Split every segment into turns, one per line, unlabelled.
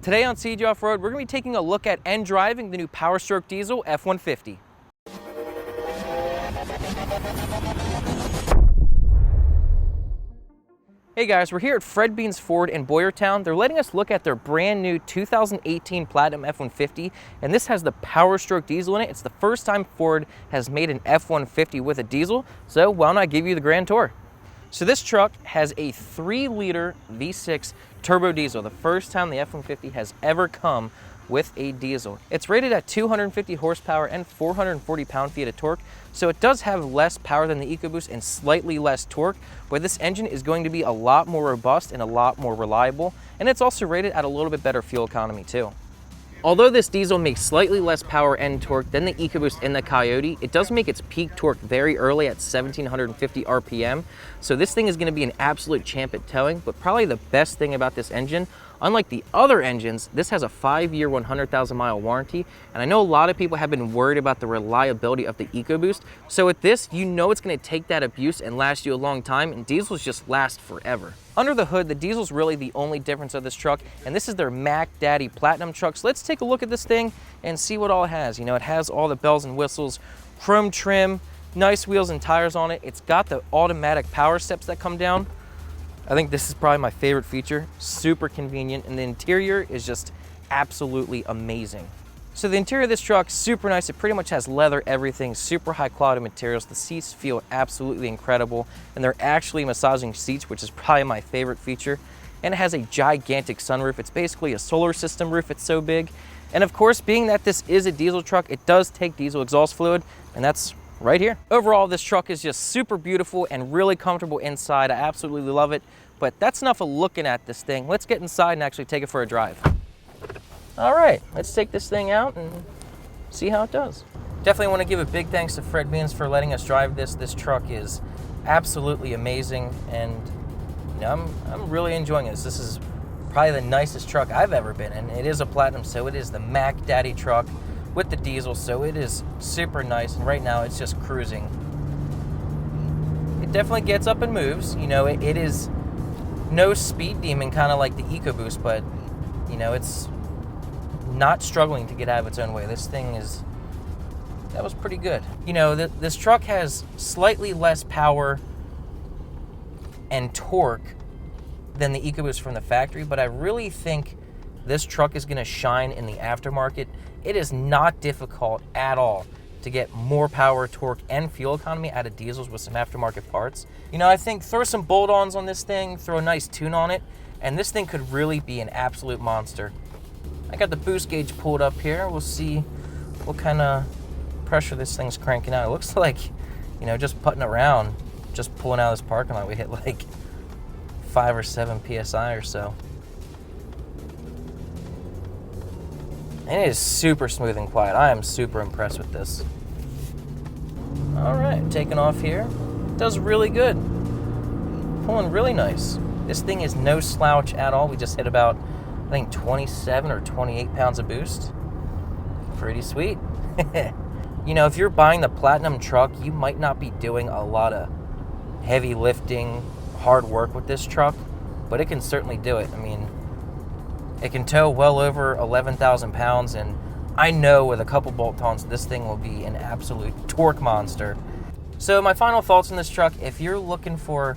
Today on CG Off-Road, we're going to be taking a look at and driving the new Powerstroke Diesel F-150. Hey guys, we're here at Fred Bean's Ford in Boyertown. They're letting us look at their brand new 2018 Platinum F-150, and this has the Powerstroke Diesel in it. It's the first time Ford has made an F-150 with a diesel, so why don't I give you the grand tour? So this truck has a 3-liter V6 turbo diesel, the first time the F-150 has ever come with a diesel. It's rated at 250 horsepower and 440 pound-feet of torque, so it does have less power than the EcoBoost and slightly less torque, but this engine is going to be a lot more robust and a lot more reliable, and it's also rated at a little bit better fuel economy too. Although this diesel makes slightly less power and torque than the EcoBoost and the Coyote, it does make its peak torque very early at 1750 RPM. So this thing is going to be an absolute champ at towing, but probably the best thing about this engine, unlike the other engines, this has a 5-year, 100,000-mile warranty. And I know a lot of people have been worried about the reliability of the EcoBoost. So with this, you know it's going to take that abuse and last you a long time, and diesels just last forever. Under the hood, the diesel's really the only difference of this truck, and this is their Mac Daddy Platinum truck. So let's take a look at this thing and see what all it has. You know, it has all the bells and whistles, chrome trim, nice wheels and tires on it. It's got the automatic power steps that come down. I think this is probably my favorite feature. Super convenient, and the interior is just absolutely amazing. So the interior of this truck, super nice. It pretty much has leather everything, super high quality materials. The seats feel absolutely incredible, and they're actually massaging seats, which is probably my favorite feature. And it has a gigantic sunroof. It's basically a solar system roof, it's so big. And of course, being that this is a diesel truck, it does take diesel exhaust fluid, and that's right here. Overall, this truck is just super beautiful and really comfortable inside. I absolutely love it, but that's enough of looking at this thing. Let's get inside and actually take it for a drive. All right, let's take this thing out and see how it does. Definitely want to give a big thanks to Fred Beans for letting us drive this. This truck is absolutely amazing, and you know, I'm really enjoying this. This is probably the nicest truck I've ever been in. It is a Platinum, so it is the Mac Daddy truck with the diesel, so it is super nice, and right now it's just cruising. It definitely gets up and moves. You know, it is no speed demon, kind of like the EcoBoost, but you know, it's not struggling to get out of its own way. This thing is, that was pretty good. You know, this truck has slightly less power and torque than the EcoBoost from the factory, but I really think this truck is going to shine in the aftermarket. It is not difficult at all to get more power, torque, and fuel economy out of diesels with some aftermarket parts. You know, I think throw some bolt-ons on this thing, throw a nice tune on it, and this thing could really be an absolute monster. I got the boost gauge pulled up here. We'll see what kind of pressure this thing's cranking out. It looks like, you know, just putting around, just pulling out of this parking lot, we hit like 5 or 7 PSI or so. And it is super smooth and quiet. I am super impressed with this. All right, taking off here. Does really good. Pulling really nice. This thing is no slouch at all. We just hit about, I think, 27 or 28 pounds of boost. Pretty sweet. You know, if you're buying the Platinum truck, you might not be doing a lot of heavy lifting, hard work with this truck, but it can certainly do it. I mean, it can tow well over 11,000 pounds, and I know with a couple bolt-ons, this thing will be an absolute torque monster. So my final thoughts on this truck, if you're looking for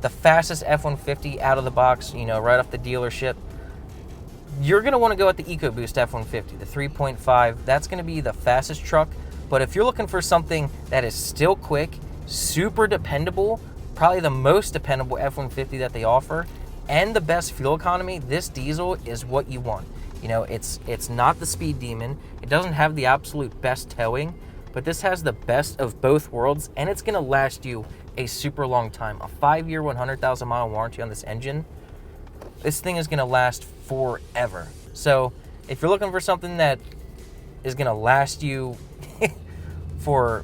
the fastest F-150 out of the box, you know, right off the dealership, you're going to want to go with the EcoBoost F-150, the 3.5. That's going to be the fastest truck. But if you're looking for something that is still quick, super dependable, probably the most dependable F-150 that they offer, and the best fuel economy, this diesel is what you want. You know, it's not the speed demon. It doesn't have the absolute best towing, but this has the best of both worlds, and it's going to last you a super long time. A 5-year, 100,000-mile warranty on this engine. This thing is going to last forever. So if you're looking for something that is going to last you for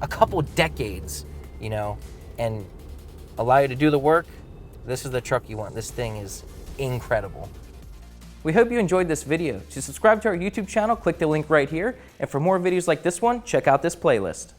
a couple decades, you know, and allow you to do the work, this is the truck you want. This thing is incredible. We hope you enjoyed this video. To subscribe to our YouTube channel, click the link right here. And for more videos like this one, check out this playlist.